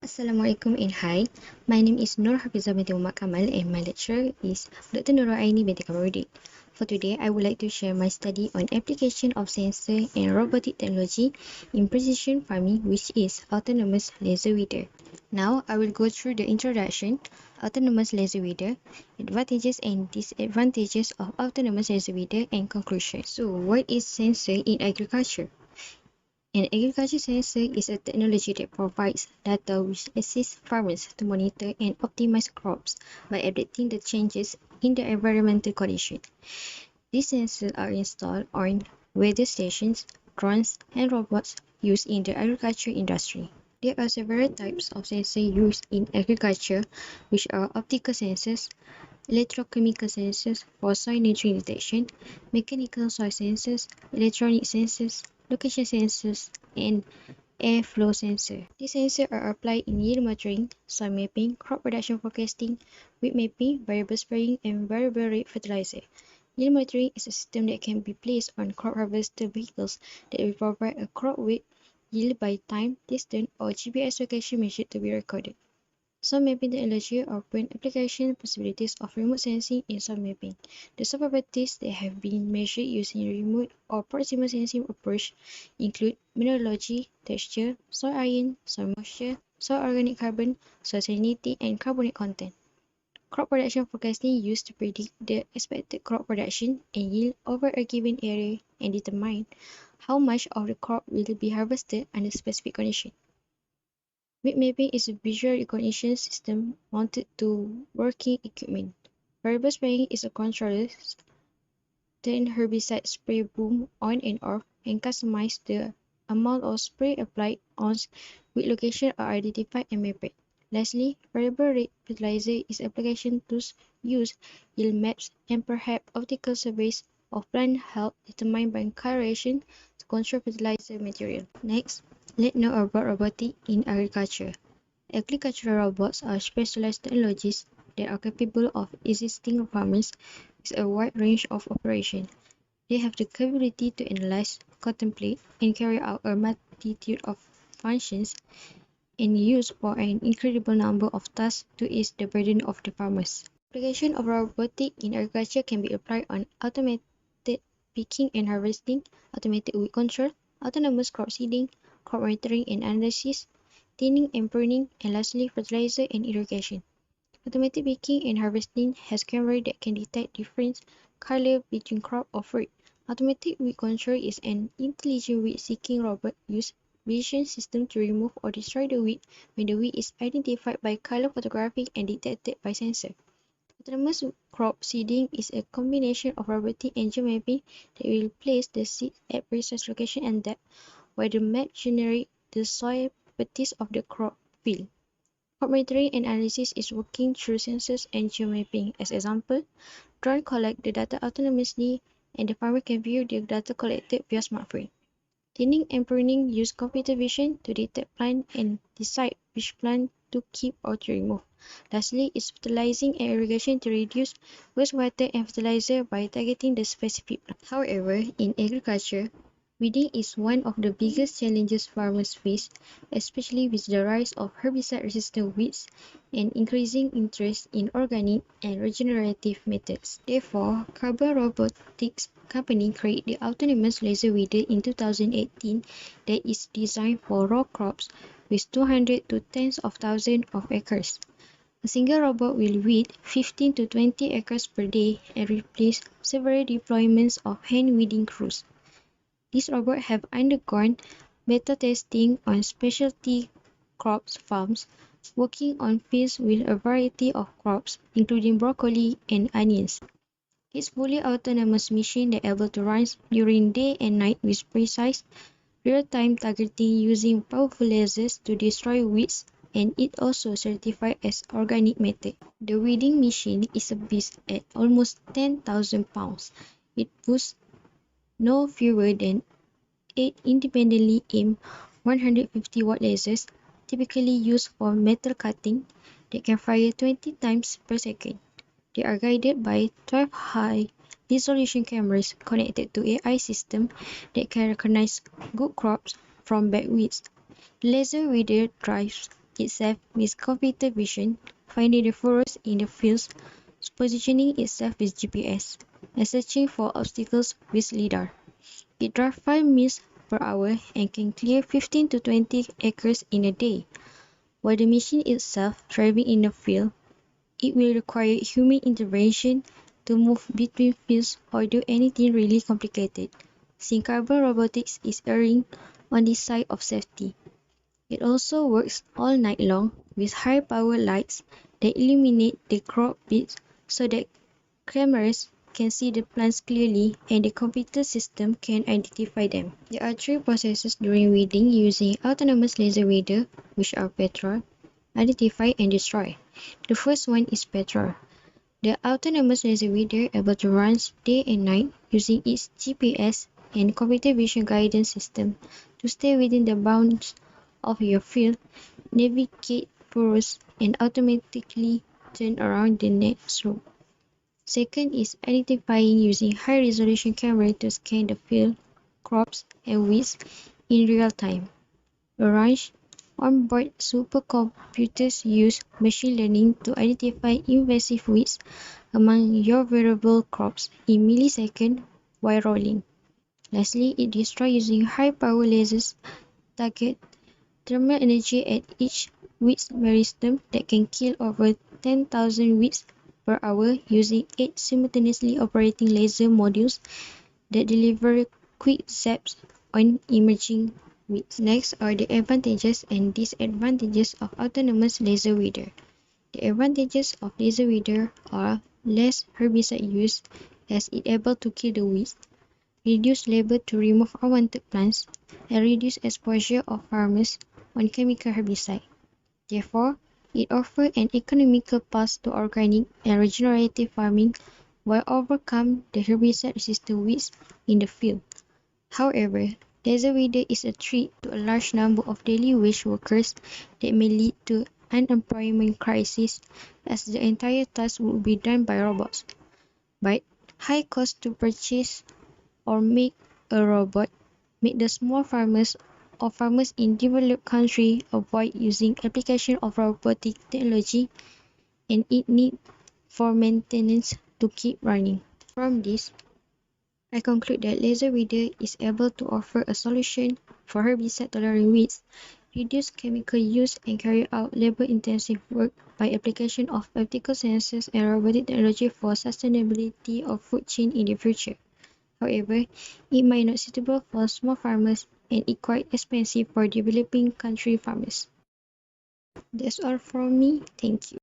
Assalamualaikum and hi. My name is Nur Hafizah binti Muhammad Kamal and my lecturer is Dr. Nurul Aini binti Kamarudin. For today, I would like to share my study on application of sensor and robotic technology in precision farming, which is autonomous laser weeder. Now, I will go through the introduction, autonomous laser weeder, advantages and disadvantages of autonomous laser weeder, and conclusion. So, what is sensor in agriculture? An agriculture sensor is a technology that provides data which assists farmers to monitor and optimize crops by adapting the changes in the environmental conditions. These sensors are installed on weather stations, drones, and robots used in the agriculture industry. There are several types of sensors used in agriculture, which are optical sensors, electrochemical sensors for soil nutrient detection, mechanical soil sensors, electronic sensors, location sensors, and airflow sensor. These sensors are applied in yield monitoring, soil mapping, crop production forecasting, weed mapping, variable spraying, and variable rate fertilizer. Yield monitoring is a system that can be placed on crop harvester vehicles that will provide a crop weight, yield by time, distance, or GPS location measured to be recorded. Soil mapping technology open application possibilities of remote sensing in soil mapping. The soil properties that have been measured using remote or proximal sensing approach include mineralogy, texture, soil iron, soil moisture, soil organic carbon, soil salinity, and carbonate content. Crop production forecasting used to predict the expected crop production and yield over a given area and determine how much of the crop will be harvested under specific conditions. Weed mapping is a visual recognition system mounted to working equipment. Variable spraying is a controller turn herbicide spray boom on and off and customize the amount of spray applied once weed location are identified and mapped. Lastly, variable rate fertilizer is application tools use yield maps and perhaps optical surveys of plant health determined by coloration to control fertilizer material. Next, let's know about robotics in agriculture. Agricultural robots are specialized technologies that are capable of assisting farmers with a wide range of operations. They have the capability to analyze, contemplate, and carry out a multitude of functions and use for an incredible number of tasks to ease the burden of the farmers. Application of robotics in agriculture can be applied on automated picking and harvesting, automated weed control, autonomous crop seeding, crop monitoring and analysis, thinning and pruning, and lastly, fertilizer and irrigation. Automatic picking and harvesting has camera that can detect different color between crop or fruit. Automatic weed control is an intelligent weed-seeking robot use vision system to remove or destroy the weed when the weed is identified by color photography and detected by sensor. Autonomous crop seeding is a combination of robotic and geomapping that will place the seed at precise location and depth, while the map generates the soil properties of the crop field. Crop monitoring and analysis is working through sensors and geomapping. As example, drone collect the data autonomously and the farmer can view the data collected via smartphone. Thinning and pruning use computer vision to detect plant and decide which plant to keep or to remove. Lastly is fertilizing and irrigation to reduce wastewater and fertilizer by targeting the specific plant. However, in agriculture, weeding is one of the biggest challenges farmers face, especially with the rise of herbicide-resistant weeds and increasing interest in organic and regenerative methods. Therefore, Carbon Robotics Company created the autonomous laser weeder in 2018 that is designed for raw crops with 200 to tens of thousands of acres. A single robot will weed 15 to 20 acres per day and replace several deployments of hand weeding crews. These robots have undergone beta testing on specialty crops farms, working on fields with a variety of crops, including broccoli and onions. It's fully autonomous machine that able to run during day and night with precise, real-time targeting using powerful lasers to destroy weeds, and it also certified as organic method. The weeding machine is a beast at almost 10,000 pounds. It boasts no fewer than 8 independently aimed 150-watt lasers, typically used for metal cutting, that can fire 20 times per second. They are guided by 12 high-resolution cameras connected to AI system that can recognize good crops from bad weeds. The laser weeder drives itself with computer vision, finding the furrows in the fields, positioning itself with GPS, and searching for obstacles with LiDAR. It drives 5 miles per hour and can clear 15 to 20 acres in a day. While the machine itself driving in the field, it will require human intervention to move between fields or do anything really complicated, since carbon robotics is erring on the side of safety. It also works all night long with high-power lights that illuminate the crop beds so that cameras can see the plants clearly and the computer system can identify them. There are 3 processes during weeding using autonomous laser weeder, which are petrol, identify, and destroy. The first one is petrol. The autonomous laser weeder able to run day and night using its GPS and computer vision guidance system to stay within the bounds of your field, navigate furrows, and automatically turn around the next row. Second is identifying using high-resolution camera to scan the field, crops, and weeds in real time. Orange onboard supercomputers use machine learning to identify invasive weeds among your variable crops in milliseconds while rolling. Lastly, it destroys using high-power lasers target thermal energy at each weed meristem that can kill over 10,000 weeds per hour using 8 simultaneously operating laser modules that deliver quick zaps on emerging weeds. Next are the advantages and disadvantages of autonomous laser weeder. The advantages of laser weeder are less herbicide use as it able to kill the weeds, reduce labor to remove unwanted plants, and reduce exposure of farmers on chemical herbicide. Therefore, it offers an economical path to organic and regenerative farming while overcome the herbicide-resistant weeds in the field. However, LaserWeeder is a threat to a large number of daily wage workers that may lead to unemployment crisis as the entire task would be done by robots. But high cost to purchase or make a robot make the small farmers or farmers in developed countries avoid using application of robotic technology and it need for maintenance to keep running. From this, I conclude that LaserWeeder is able to offer a solution for herbicide-tolerant weeds, reduce chemical use, and carry out labor-intensive work by application of optical sensors and robotic technology for sustainability of food chain in the future. However, it might not suitable for small farmers and it quite expensive for developing country farmers. That's all from me. Thank you.